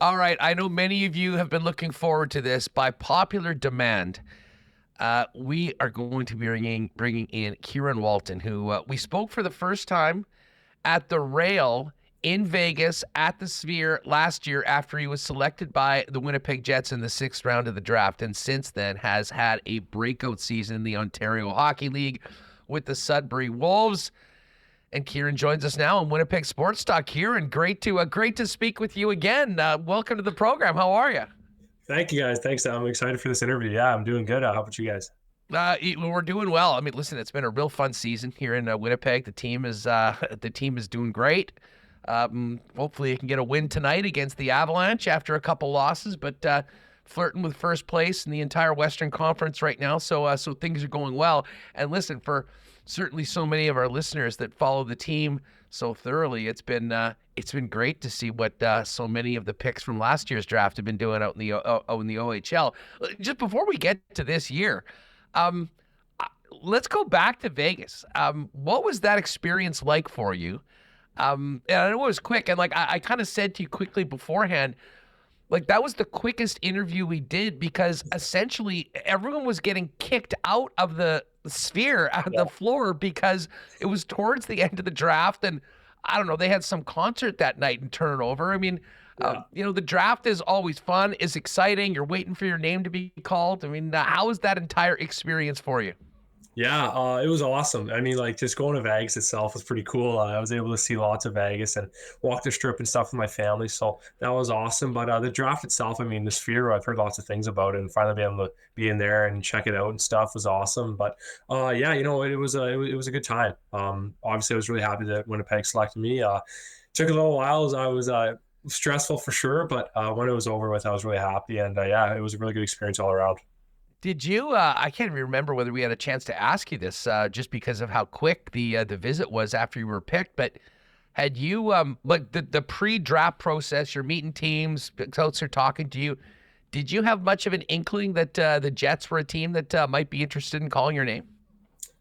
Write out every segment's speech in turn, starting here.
All right. I know many of you have been looking forward to this. By popular demand, we are going to be bringing in Kieron Walton, who we spoke for the first time at the Rail in Vegas at the Sphere last year after he was selected by the Winnipeg Jets in the 6th round of the draft, and since then has had a breakout season in the Ontario Hockey League with the Sudbury Wolves. And Kieran joins us now on Winnipeg Sports Talk. Kieran, great to speak with you again. Welcome to the program. How are you? Thank you, guys. Thanks. I'm excited for this interview. Yeah, I'm doing good. How about you guys? We're doing well. I mean, listen, it's been a real fun season here in Winnipeg. The team is doing great. Hopefully, you can get a win tonight against the Avalanche after a couple losses, but flirting with first place in the entire Western Conference right now. So things are going well. And listen, for certainly so many of our listeners that follow the team so thoroughly, it's been great to see what so many of the picks from last year's draft have been doing out in the OHL. Just before we get to this year, let's go back to Vegas. What was that experience like for you? And I know it was quick, and I kind of said to you quickly beforehand, that was the quickest interview we did because essentially everyone was getting kicked out of the Sphere, out of the floor, because it was towards the end of the draft, and I don't know, they had some concert that night and turn it over. I mean, the draft is always fun, is exciting. You're waiting for your name to be called. I mean, how was that entire experience for you? Yeah, it was awesome. I mean, just going to Vegas itself was pretty cool. I was able to see lots of Vegas and walk the strip and stuff with my family. So that was awesome. But the draft itself, I mean, the Sphere, I've heard lots of things about it, and finally being able to be in there and check it out and stuff was awesome. But yeah, it was a good time. Obviously, I was really happy that Winnipeg selected me. Took a little while as I was stressful for sure, but when it was over with, I was really happy. And yeah, it was a really good experience all around. Did you? I can't even remember whether we had a chance to ask you this, just because of how quick the visit was after you were picked. But had you, the pre-draft process, you're meeting teams, scouts are talking to you. Did you have much of an inkling that the Jets were a team that might be interested in calling your name?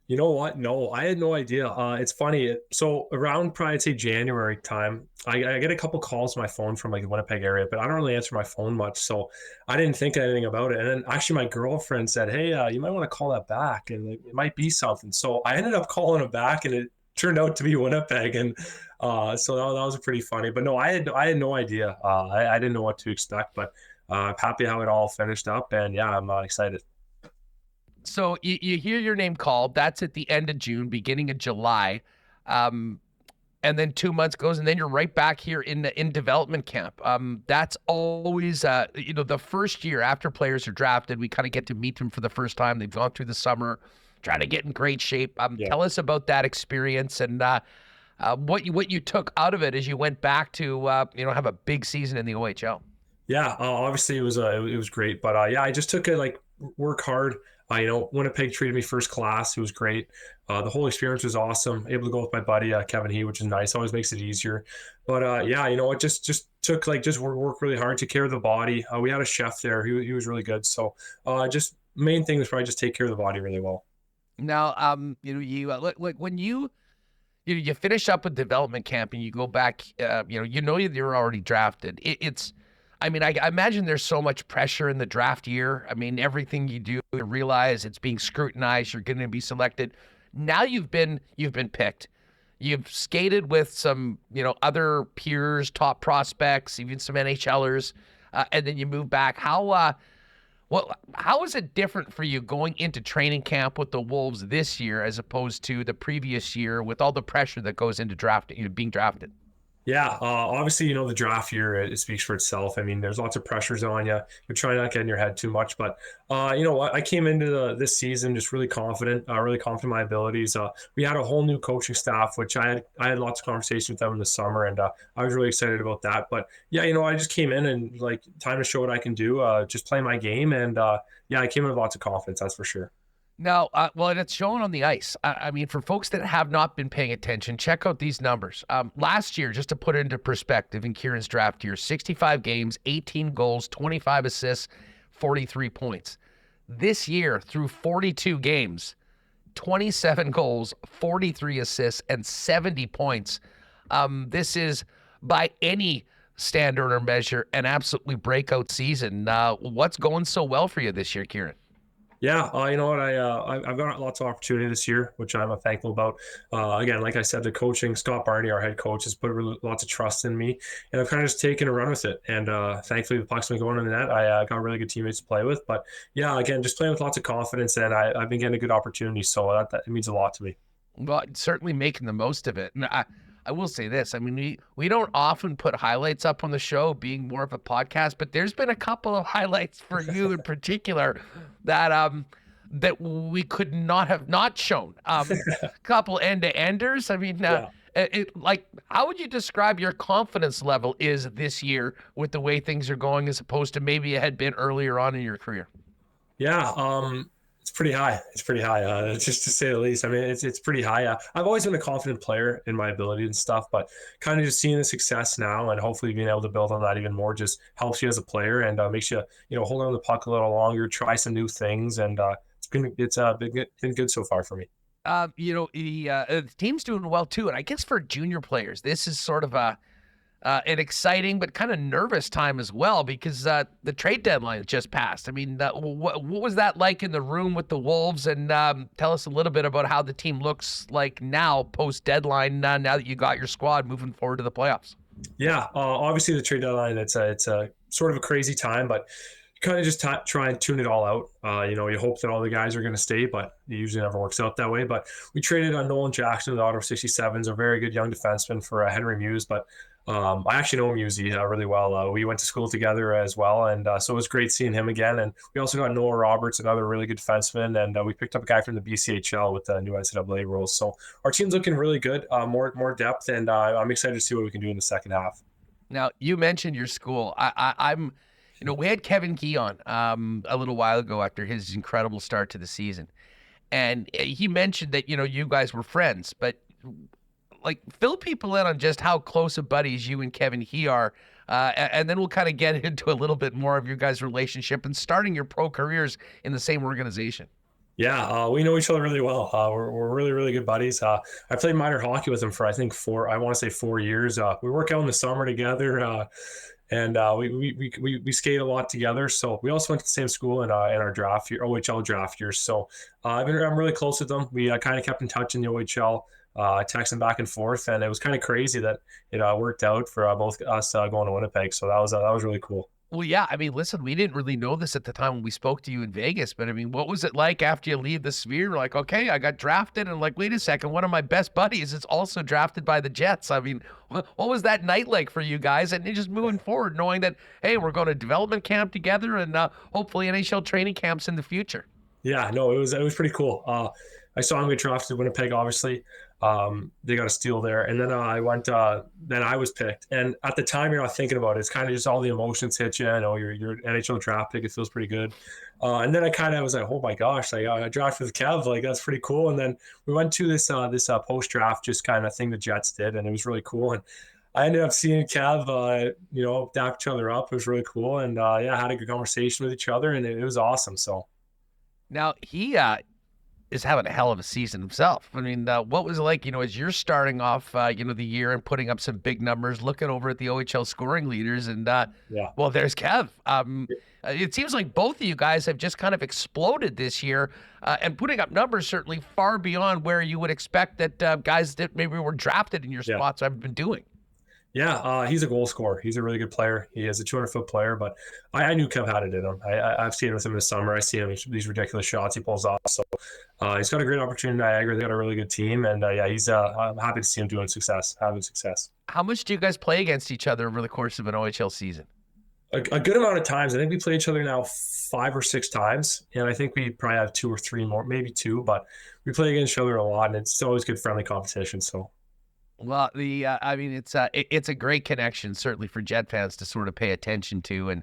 You know what? No, I had no idea. It's funny. So around probably I'd say January time, I get a couple calls to my phone from the Winnipeg area, but I don't really answer my phone much. So I didn't think anything about it. And then actually my girlfriend said, "Hey, you might want to call that back, and it might be something." So I ended up calling it back, and it turned out to be Winnipeg. And so that was pretty funny. But no, I had no idea. I didn't know what to expect, but happy how it all finished up. And yeah, I'm excited. So you hear your name called. That's at the end of June, beginning of July. And then 2 months goes, and then you're right back here in development camp. That's always, the first year after players are drafted, we kind of get to meet them for the first time. They've gone through the summer, trying to get in great shape. Tell us about that experience and what you took out of it as you went back to have a big season in the OHL. Yeah, obviously it was great, but yeah, I just took it work hard. Winnipeg treated me first class. It was great. The whole experience was awesome. Able to go with my buddy Kevin He, which is nice. Always makes it easier. But yeah, it just took work really hard to care of the body. We had a chef there. He was really good. So just main thing was probably just take care of the body really well. Now, when you finish up with development camp and you go back, you're already drafted. I imagine there's so much pressure in the draft year. I mean, everything you do, you realize it's being scrutinized. You're going to be selected. Now you've been picked. You've skated with some, other peers, top prospects, even some NHLers, and then you move back. How is it different for you going into training camp with the Wolves this year as opposed to the previous year with all the pressure that goes into being drafted? Yeah, obviously, the draft year, it speaks for itself. I mean, there's lots of pressures on you. You're trying not to get in your head too much. But you know what? I came into this season just really confident in my abilities. We had a whole new coaching staff, which I had lots of conversations with them in the summer, and I was really excited about that. But yeah, I just came in and time to show what I can do, just play my game. And yeah, I came in with lots of confidence, that's for sure. Now, and it's showing on the ice. I mean, for folks that have not been paying attention, check out these numbers. Last year, just to put it into perspective, in Kieran's draft year, 65 games, 18 goals, 25 assists, 43 points. This year, through 42 games, 27 goals, 43 assists, and 70 points. This is, by any standard or measure, an absolutely breakout season. What's going so well for you this year, Kieran? Yeah, you know what? I've got lots of opportunity this year, which I'm thankful about. Again, like I said, the coaching, Scott Barney, our head coach, has put lots of trust in me, and I've kind of just taken a run with it. And thankfully, the puck's been going in the net. I got really good teammates to play with. But yeah, again, just playing with lots of confidence, and I've been getting a good opportunity, so that it means a lot to me. Well, certainly making the most of it. And I will say this. I mean, we don't often put highlights up on the show, being more of a podcast, but there's been a couple of highlights for you in particular that we could not have not shown. Couple end-to-enders. I mean, Yeah. like, how would you describe your confidence level is this year with the way things are going, as opposed to maybe it had been earlier on in your career? Yeah, it's pretty high. It's pretty high, just to say the least. I mean, it's pretty high. I've always been a confident player in my ability and stuff, but kind of just seeing the success now and hopefully being able to build on that even more just helps you as a player and makes you, hold on to the puck a little longer, try some new things, and been good so far for me. The team's doing well too, and I guess for junior players, this is sort of an exciting but kind of nervous time as well, because the trade deadline just passed. I mean, what was that like in the room with the Wolves? And tell us a little bit about how the team looks like now, post deadline. Now that you got your squad moving forward to the playoffs. Yeah, obviously the trade deadline, it's a sort of a crazy time, but kind of just try and tune it all out. You hope that all the guys are going to stay, but it usually never works out that way. But we traded on Nolan Jackson, the Ottawa 67s, a very good young defenseman, for Henry Muse. But I actually know Musey really well. We went to school together as well, and so it was great seeing him again. And we also got Noah Roberts, another really good defenseman, and we picked up a guy from the BCHL with the new NCAA rules. So our team's looking really good, more depth, and I'm excited to see what we can do in the second half. Now, you mentioned your school. I'm we had Kevin Key a little while ago after his incredible start to the season. And he mentioned that, you guys were friends, but like, fill people in on just how close of buddies you and Kevin Key are. And then we'll kind of get into a little bit more of your guys' relationship and starting your pro careers in the same organization. Yeah, we know each other really well. We're really, really good buddies. I played minor hockey with him for, I think, 4 years. We work out in the summer together. And we skate a lot together. So we also went to the same school in our draft year, OHL draft years. So I'm really close with them. We kind of kept in touch in the OHL, texting back and forth, and it was kind of crazy that it worked out for both us going to Winnipeg. So that was really cool. Well, yeah. I mean, listen, we didn't really know this at the time when we spoke to you in Vegas, but I mean, what was it like after you leave the Sphere? Like, okay, I got drafted, and like, wait a second, one of my best buddies is also drafted by the Jets. I mean, what was that night like for you guys? And just moving forward, knowing that, hey, we're going to development camp together, and hopefully NHL training camps in the future. Yeah, no, it was pretty cool. I saw him get drafted to Winnipeg, obviously. They got a steal there. And then I went, then I was picked. And at the time, you're not thinking about it. It's kind of just all the emotions hit you. You're an NHL draft pick. It feels pretty good. And then I kind of was like, oh my gosh, I drafted with Kev. Like, that's pretty cool. And then we went to this post-draft just kind of thing the Jets did. And it was really cool. And I ended up seeing Kev, dap each other up. It was really cool. And had a good conversation with each other. And it was awesome. So now he is having a hell of a season himself. I mean, what was it like, as you're starting off, the year and putting up some big numbers, looking over at the OHL scoring leaders, and well, there's Kev. It seems like both of you guys have just kind of exploded this year, and putting up numbers certainly far beyond where you would expect that guys that maybe were drafted in your spots have been doing. Yeah, he's a goal scorer. He's a really good player. He is a 200-foot player, but I knew Kev had it in him. I've seen it with him this summer. I see him these ridiculous shots he pulls off. So he's got a great opportunity in Niagara. They got a really good team, and I'm happy to see him having success. How much do you guys play against each other over the course of an OHL season? A good amount of times. I think we play each other now 5 or 6 times, and I think we probably have 2 or 3 more, maybe 2, but we play against each other a lot, and it's always good friendly competition. So. Well, it's a great connection, certainly for Jet fans to sort of pay attention to. And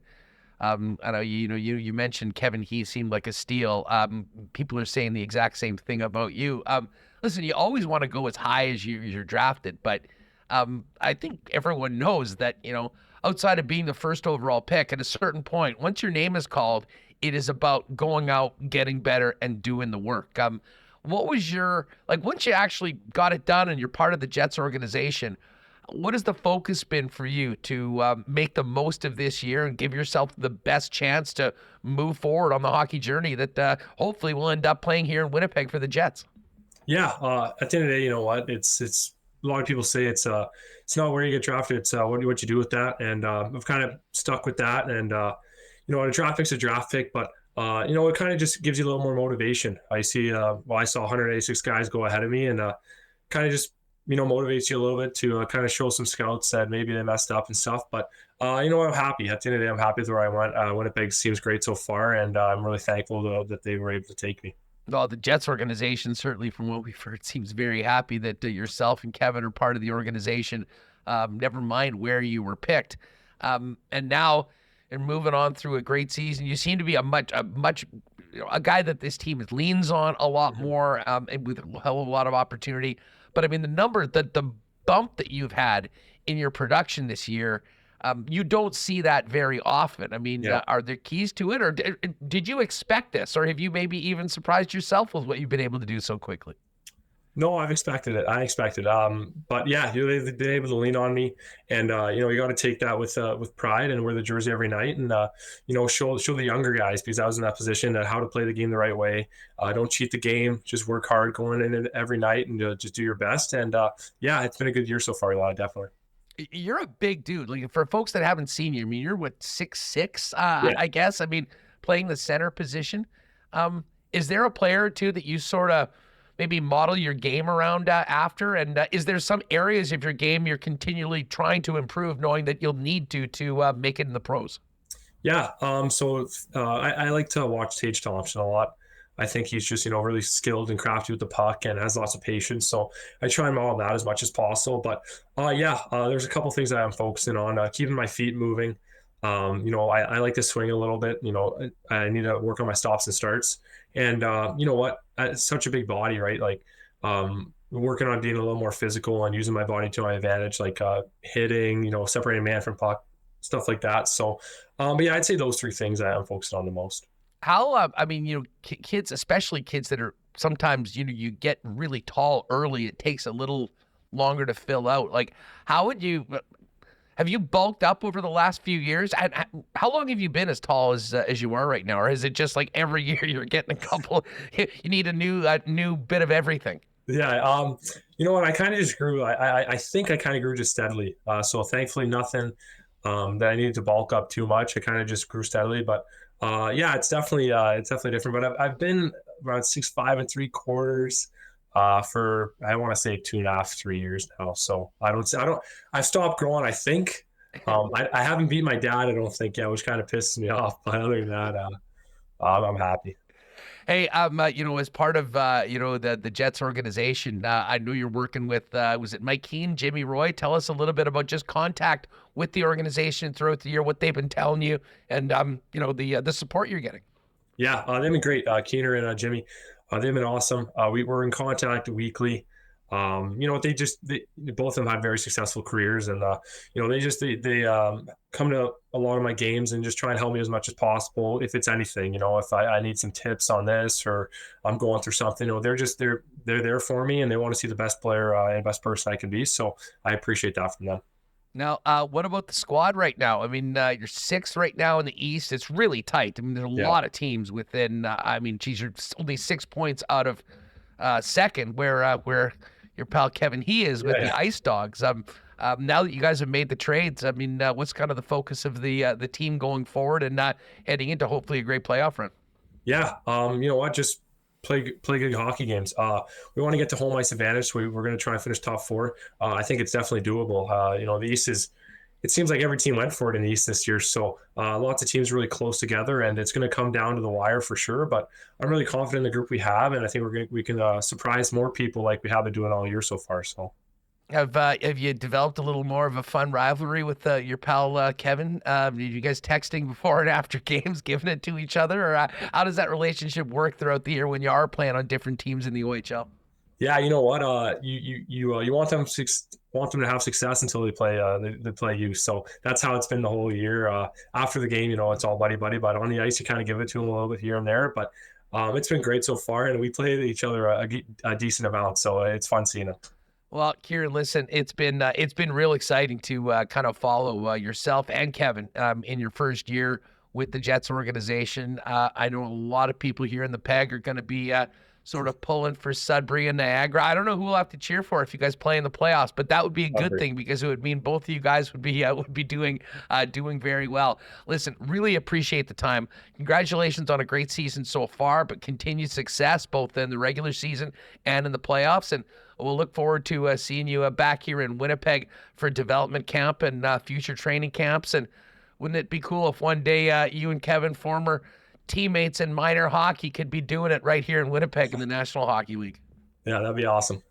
I know you mentioned Kevin. He seemed like a steal. People are saying the exact same thing about you. Listen, you always want to go as high as you're drafted, but I think everyone knows that outside of being the first overall pick, at a certain point, once your name is called, it is about going out, getting better, and doing the work. What was once you actually got it done and you're part of the Jets organization, what has the focus been for you to make the most of this year and give yourself the best chance to move forward on the hockey journey that hopefully will end up playing here in Winnipeg for the Jets? Yeah, at the end of the day, you know what? It's a lot of people say it's not where you get drafted, it's what you do with that, and I've kind of stuck with that. And a draft pick's a draft pick, but it kind of just gives you a little more motivation. I see, I saw 186 guys go ahead of me, and kind of just motivates you a little bit to kind of show some scouts that maybe they messed up and stuff. But I'm happy. At the end of the day, I'm happy with where I went. Winnipeg seems great so far, and I'm really thankful that they were able to take me. Well, the Jets organization, certainly from what we've heard, seems very happy that yourself and Kevin are part of the organization, never mind where you were picked. And now you're moving on through a great season. You seem to be a guy that this team leans on a lot more, and with a hell of a lot of opportunity. But I mean, the bump that you've had in your production this year, you don't see that very often. I mean, are there keys to it, or did you expect this, or have you maybe even surprised yourself with what you've been able to do so quickly? No, I've expected it. But yeah, they've been able to lean on me, and you got to take that with pride and wear the jersey every night, and show the younger guys, because I was in that position, how to play the game the right way. Don't cheat the game. Just work hard going in every night and just do your best. And it's been a good year so far, definitely. You're a big dude. Like, for folks that haven't seen you, I mean, you're what, 6'6", I guess. I mean, playing the center position. Is there a player or two that you sort of maybe model your game around after? And is there some areas of your game you're continually trying to improve, knowing that you'll need to make it in the pros? Yeah. I like to watch Tage Thompson a lot. I think he's just, really skilled and crafty with the puck and has lots of patience. So I try and model that as much as possible. But there's a couple things that I'm focusing on, keeping my feet moving. I like to swing a little bit. I need to work on my stops and starts. And it's such a big body, right? Like, working on being a little more physical and using my body to my advantage, like hitting, separating man from puck, stuff like that. So, I'd say those three things that I'm focused on the most. How, kids, especially kids that are sometimes, you get really tall early, it takes a little longer to fill out. Like, have you bulked up over the last few years? And how long have you been as tall as you are right now? Or is it just like every year you're getting a couple, you need a new bit of everything? Yeah. What, I kind of just grew. I think I kind of grew just steadily. So thankfully nothing that I needed to bulk up too much. I kind of just grew steadily, but it's definitely different. But I've been around 6'5" 3/4 for, I want to say 2.5, 3 years now. So I've stopped growing, I think. I haven't beat my dad, I don't think, which kind of pisses me off. But other than that, I'm happy. Hey, as part of, the Jets organization, I know you're working with, was it Mike Keane, Jimmy Roy? Tell us a little bit about just contact with the organization throughout the year, what they've been telling you, and, the support you're getting. Yeah, they've been great. Keener and Jimmy, they've been awesome. We're in contact weekly. They both of them had very successful careers, and they come to a lot of my games and just try and help me as much as possible. If it's anything, if I need some tips on this, or I'm going through something, they're there for me, and they want to see the best player and best person I can be. So I appreciate that from them. Now, what about the squad right now? I mean, you're sixth right now in the East. It's really tight. I mean, there's a lot of teams within. You're only 6 points out of second, where your pal Kevin is with the Ice Dogs. Now that you guys have made the trades, what's kind of the focus of the team going forward and heading into hopefully a great playoff run? Yeah, just play good hockey games. We want to get to home ice advantage, so we're going to try and finish top four. I think it's definitely doable. The East it seems like every team went for it in the East this year. So lots of teams really close together, and it's going to come down to the wire for sure. But I'm really confident in the group we have, and I think we can surprise more people like we have been doing all year so far. So, have you developed a little more of a fun rivalry with your pal Kevin? Did you guys texting before and after games, giving it to each other, or how does that relationship work throughout the year when you are playing on different teams in the OHL? Yeah, you know what? You want them to have success until they play you. So that's how it's been the whole year. After the game, it's all buddy, but on the ice, you kind of give it to them a little bit here and there. But it's been great so far, and we play each other a decent amount. So it's fun seeing it. Well, Kieran, listen, it's been real exciting to kind of follow yourself and Kevin in your first year with the Jets organization. I know a lot of people here in the PEG are going to be sort of pulling for Sudbury and Niagara. I don't know who we'll have to cheer for if you guys play in the playoffs, but that would be a good thing because it would mean both of you guys would be doing very well. Listen, really appreciate the time. Congratulations on a great season so far, but continued success both in the regular season and in the playoffs. And we'll look forward to seeing you back here in Winnipeg for development camp and future training camps. And wouldn't it be cool if one day you and Kevin, former teammates in minor hockey, could be doing it right here in Winnipeg in the National Hockey League? Yeah, that'd be awesome.